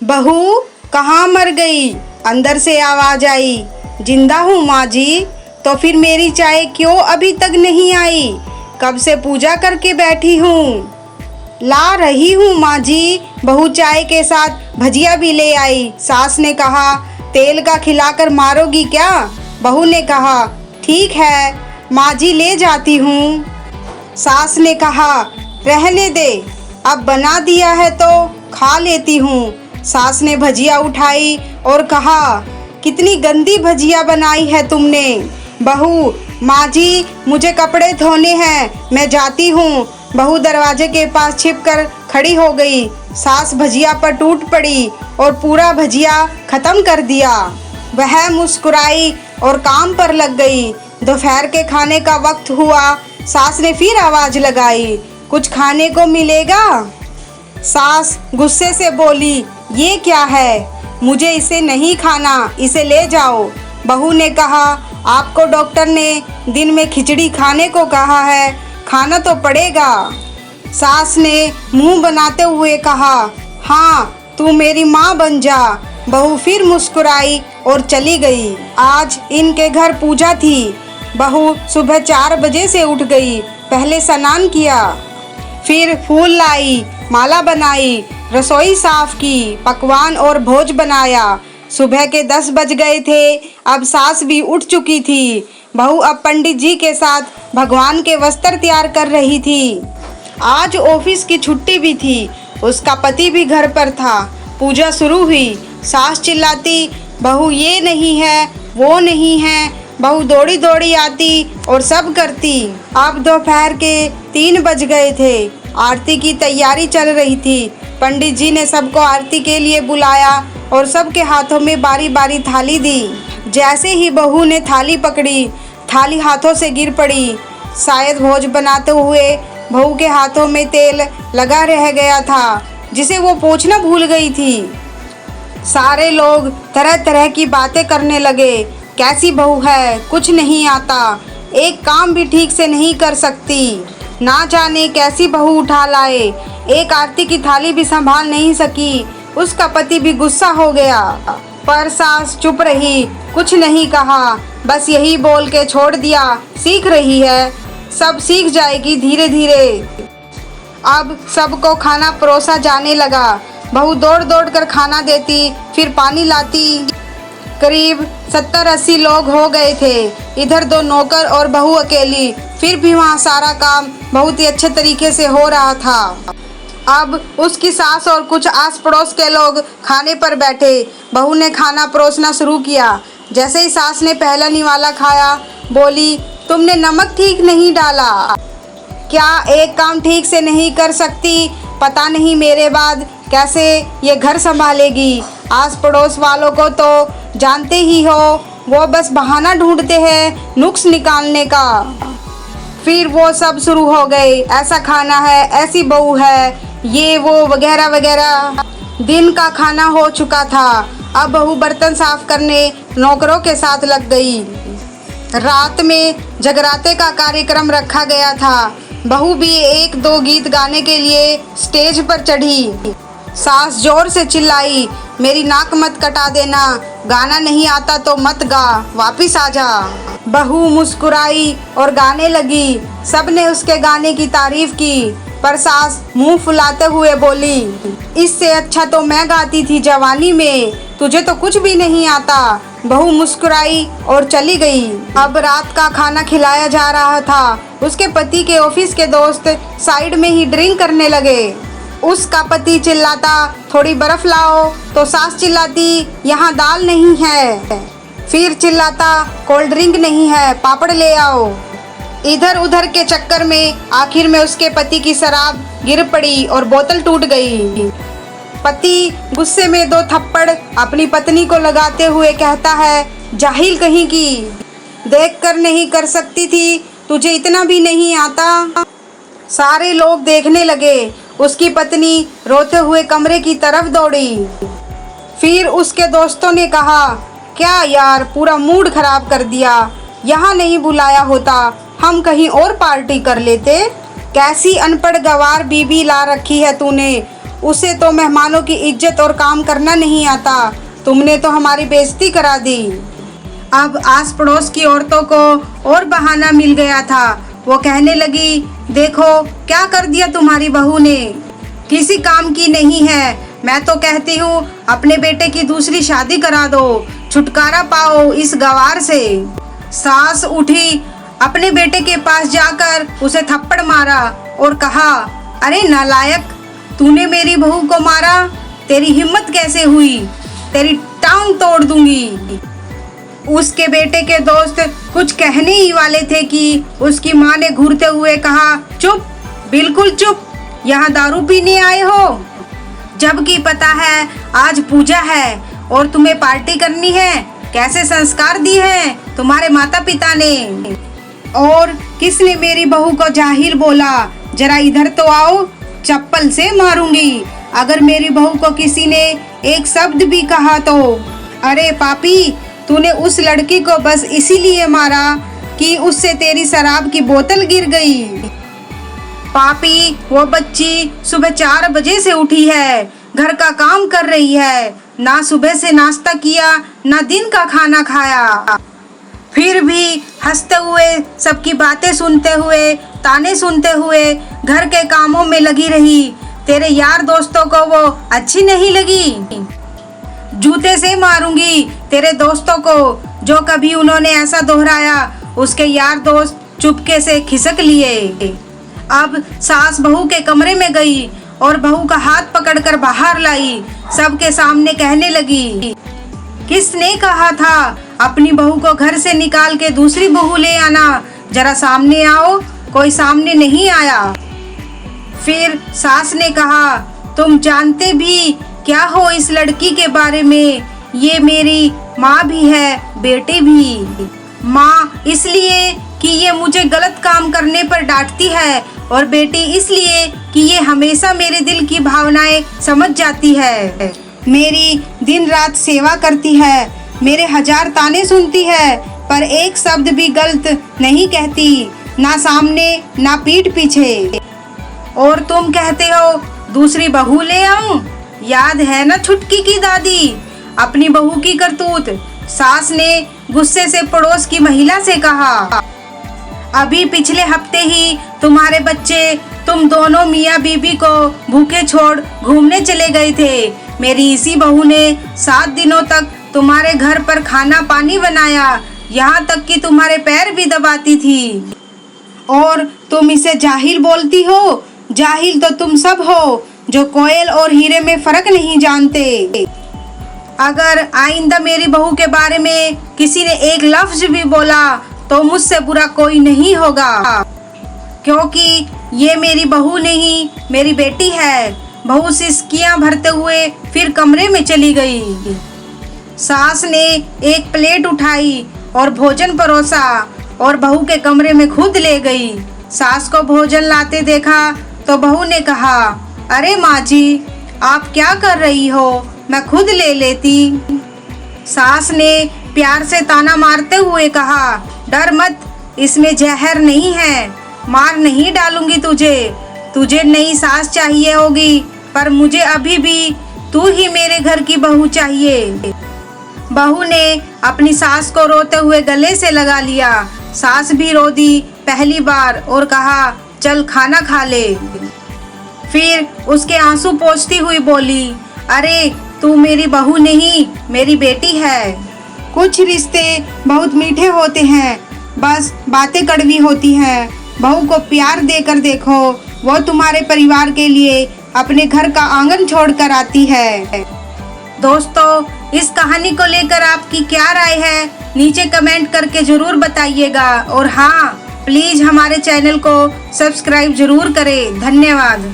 बहू कहाँ मर गई? अंदर से आवाज आई। जिंदा हूँ माँ जी। तो फिर मेरी चाय क्यों अभी तक नहीं आई? कब से पूजा करके बैठी हूँ। ला रही हूँ माँ जी। बहू चाय के साथ भजिया भी ले आई। सास ने कहा, तेल का खिलाकर मारोगी क्या? बहू ने कहा, ठीक है माँ जी, ले जाती हूँ। सास ने कहा, रहने दे, अब बना दिया है तो खा लेती हूँ। सास ने भजिया उठाई और कहा, कितनी गंदी भजिया बनाई है तुमने। बहू, माँ जी मुझे कपड़े धोने हैं, मैं जाती हूँ। बहू दरवाजे के पास छिपकर खड़ी हो गई। सास भजिया पर टूट पड़ी और पूरा भजिया खत्म कर दिया। वह मुस्कुराई और काम पर लग गई। दोपहर के खाने का वक्त हुआ। सास ने फिर आवाज लगाई, कुछ खाने को मिलेगा? सास गुस्से से बोली, ये क्या है? मुझे इसे नहीं खाना, इसे ले जाओ। बहू ने कहा, आपको डॉक्टर ने दिन में खिचड़ी खाने को कहा है, खाना तो पड़ेगा। सास ने मुंह बनाते हुए कहा, हाँ तू मेरी माँ बन जा। बहू फिर मुस्कुराई और चली गई। आज इनके घर पूजा थी। बहू सुबह 4 बजे से उठ गई। पहले स्नान किया, फिर फूल लाई, माला बनाई, रसोई साफ की, पकवान और भोज बनाया। सुबह के 10 बज गए थे। अब सास भी उठ चुकी थी। बहू अब पंडित जी के साथ भगवान के वस्त्र तैयार कर रही थी। आज ऑफिस की छुट्टी भी थी। उसका पति भी घर पर था। पूजा शुरू हुई। सास चिल्लाती, बहू ये नहीं है, वो नहीं है। बहू दौड़ी दौड़ी आती और सब करती। अब दोपहर के 3 बज गए थे। आरती की तैयारी चल रही थी। पंडित जी ने सबको आरती के लिए बुलाया और सबके हाथों में बारी बारी थाली दी। जैसे ही बहू ने थाली पकड़ी, थाली हाथों से गिर पड़ी। शायद भोज बनाते हुए बहू के हाथों में तेल लगा रह गया था, जिसे वो पोंछना भूल गई थी। सारे लोग तरह तरह की बातें करने लगे। कैसी बहू है, कुछ नहीं आता, एक काम भी ठीक से नहीं कर सकती, ना जाने कैसी बहू उठा लाए, एक आरती की थाली भी संभाल नहीं सकी। उसका पति भी गुस्सा हो गया, पर सास चुप रही, कुछ नहीं कहा, बस यही बोल के छोड़ दिया, सीख रही है, सब सीख जाएगी धीरे धीरे। अब सबको खाना परोसा जाने लगा। बहू दौड़ दौड़ कर खाना देती, फिर पानी लाती। करीब 70-80 लोग हो गए थे। इधर 2 नौकर और बहू अकेली। फिर भी वहाँ सारा काम बहुत ही अच्छे तरीके से हो रहा था। अब उसकी सास और कुछ आस पड़ोस के लोग खाने पर बैठे। बहू ने खाना परोसना शुरू किया। जैसे ही सास ने पहला निवाला खाया, बोली, तुमने नमक ठीक नहीं डाला क्या? एक काम ठीक से नहीं कर सकती? पता नहीं मेरे बाद कैसे ये घर संभालेगी। आस पड़ोस वालों को तो जानते ही हो, वो बस बहाना ढूंढते हैं नुक्स निकालने का। फिर वो सब शुरू हो गए, ऐसा खाना है, ऐसी बहू है, ये वो वगैरह वगैरह। दिन का खाना हो चुका था। अब बहू बर्तन साफ करने नौकरों के साथ लग गई। रात में जगराते का कार्यक्रम रखा गया था। बहू भी 1-2 गीत गाने के लिए स्टेज पर चढ़ी। सास जोर से चिल्लाई, मेरी नाक मत कटा देना, गाना नहीं आता तो मत गा, वापिस आ जा। बहू मुस्कुराई और गाने लगी। सबने उसके गाने की तारीफ की, पर सास मुंह फुलाते हुए बोली, इससे अच्छा तो मैं गाती थी जवानी में, तुझे तो कुछ भी नहीं आता। बहू मुस्कुराई और चली गई। अब रात का खाना खिलाया जा रहा था। उसके पति के ऑफिस के दोस्त साइड में ही ड्रिंक करने लगे। उसका पति चिल्लाता, थोड़ी बर्फ लाओ, तो सास चिल्लाती, यहाँ दाल नहीं है। फिर चिल्लाता, कोल्ड ड्रिंक नहीं है, पापड़ ले आओ। इधर उधर के चक्कर में आखिर में उसके पति की शराब गिर पड़ी और बोतल टूट गई। पति गुस्से में 2 थप्पड़ अपनी पत्नी को लगाते हुए कहता है, जाहिल कहीं की, देख कर नहीं कर सकती थी, तुझे इतना भी नहीं आता। सारे लोग देखने लगे। उसकी पत्नी रोते हुए कमरे की तरफ दौड़ी। फिर उसके दोस्तों ने कहा, क्या यार, पूरा मूड खराब कर दिया, यहाँ नहीं बुलाया होता, हम कहीं और पार्टी कर लेते। कैसी अनपढ़ गवार बीबी ला रखी है तूने, उसे तो मेहमानों की इज्जत और काम करना नहीं आता। तुमने तो हमारी बेइज्जती करा दी। अब आस पड़ोस की औरतों को और बहाना मिल गया था। वो कहने लगी, देखो क्या कर दिया तुम्हारी बहू ने, किसी काम की नहीं है। मैं तो कहती हूँ अपने बेटे की दूसरी शादी करा दो, छुटकारा पाओ इस गवार से। सास उठी, अपने बेटे के पास जाकर उसे थप्पड़ मारा और कहा, अरे नालायक, तूने मेरी बहू को मारा, तेरी हिम्मत कैसे हुई, तेरी टांग तोड़ दूंगी। उसके बेटे के दोस्त कुछ कहने ही वाले थे कि उसकी माँ ने घूरते हुए कहा, चुप, बिल्कुल चुप, यहाँ दारू पीने आए हो, जबकि पता है आज पूजा है और तुम्हें पार्टी करनी है। कैसे संस्कार दिए हैं तुम्हारे माता पिता ने। और किसने मेरी बहू को जाहिल बोला, जरा इधर तो आओ, चप्पल से मारूंगी अगर मेरी बहू को किसी ने एक शब्द भी कहा तो। अरे पापी, तूने उस लड़की को बस इसीलिए मारा कि उससे तेरी शराब की बोतल गिर गई। पापी, वो बच्ची सुबह 4 बजे से उठी है, घर का काम कर रही है, ना सुबह से नाश्ता किया ना दिन का खाना खाया, फिर भी हंसते हुए, सबकी बातें सुनते हुए, ताने सुनते हुए घर के कामों में लगी रही। तेरे यार दोस्तों को वो अच्छी नहीं लगी। जूते से मारूंगी तेरे दोस्तों को, जो कभी उन्होंने ऐसा दोहराया। उसके यार दोस्त चुपके से खिसक लिए। अब सास बहू के कमरे में गई और बहू का हाथ पकड़कर बाहर लाई। सबके सामने कहने लगी, किसने कहा था अपनी बहू को घर से निकाल के दूसरी बहू ले आना, जरा सामने आओ। कोई सामने नहीं आया। फिर सास ने कहा, तुम जानते भी क्या हो इस लड़की के बारे में, ये मेरी माँ भी है, बेटी भी। माँ इसलिए कि ये मुझे गलत काम करने पर डांटती है, और बेटी इसलिए कि ये हमेशा मेरे दिल की भावनाएं समझ जाती है, मेरी दिन रात सेवा करती है, मेरे 1000 ताने सुनती है, पर एक शब्द भी गलत नहीं कहती, ना सामने ना पीठ पीछे। और तुम कहते हो दूसरी बहू ले आऊं? याद है ना छुटकी की दादी, अपनी बहू की करतूत। सास ने गुस्से से पड़ोस की महिला से कहा, अभी पिछले हफ्ते ही तुम्हारे बच्चे तुम दोनों मियाँ बीबी को भूखे छोड़ घूमने चले गए थे। मेरी इसी बहू ने 7 दिनों तक तुम्हारे घर पर खाना पानी बनाया, यहाँ तक कि तुम्हारे पैर भी दबाती थी, और तुम इसे जाहिल बोलती हो। जाहिल तो तुम सब हो, जो कोयल और हीरे में फर्क नहीं जानते। अगर आइंदा मेरी बहू के बारे में किसी ने एक लफ्ज भी बोला तो मुझसे बुरा कोई नहीं होगा, क्योंकि ये मेरी बहू नहीं, मेरी बेटी है। बहू सिसकियां भरते हुए फिर कमरे में चली गई। सास ने एक प्लेट उठाई और भोजन परोसा और बहू के कमरे में खुद ले गई। सास को भोजन लाते देखा तो बहू ने कहा, अरे माँ जी, आप क्या कर रही हो, मैं खुद ले लेती। सास ने प्यार से ताना मारते हुए कहा, डर मत, इसमें जहर नहीं है, मार नहीं डालूंगी तुझे। तुझे नई सास चाहिए होगी, पर मुझे अभी भी तू ही मेरे घर की बहू चाहिए। बहू ने अपनी सास को रोते हुए गले से लगा लिया। सास भी रो दी पहली बार और कहा, चल खाना खा ले। फिर उसके आंसू पोंछती हुई बोली, अरे तू मेरी बहू नहीं, मेरी बेटी है। कुछ रिश्ते बहुत मीठे होते हैं, बस बातें कड़वी होती हैं। बहू को प्यार देकर देखो, वो तुम्हारे परिवार के लिए अपने घर का आंगन छोड़कर आती है। दोस्तों, इस कहानी को लेकर आपकी क्या राय है, नीचे कमेंट करके ज़रूर बताइएगा। और हाँ, प्लीज़ हमारे चैनल को सब्सक्राइब ज़रूर करें। धन्यवाद।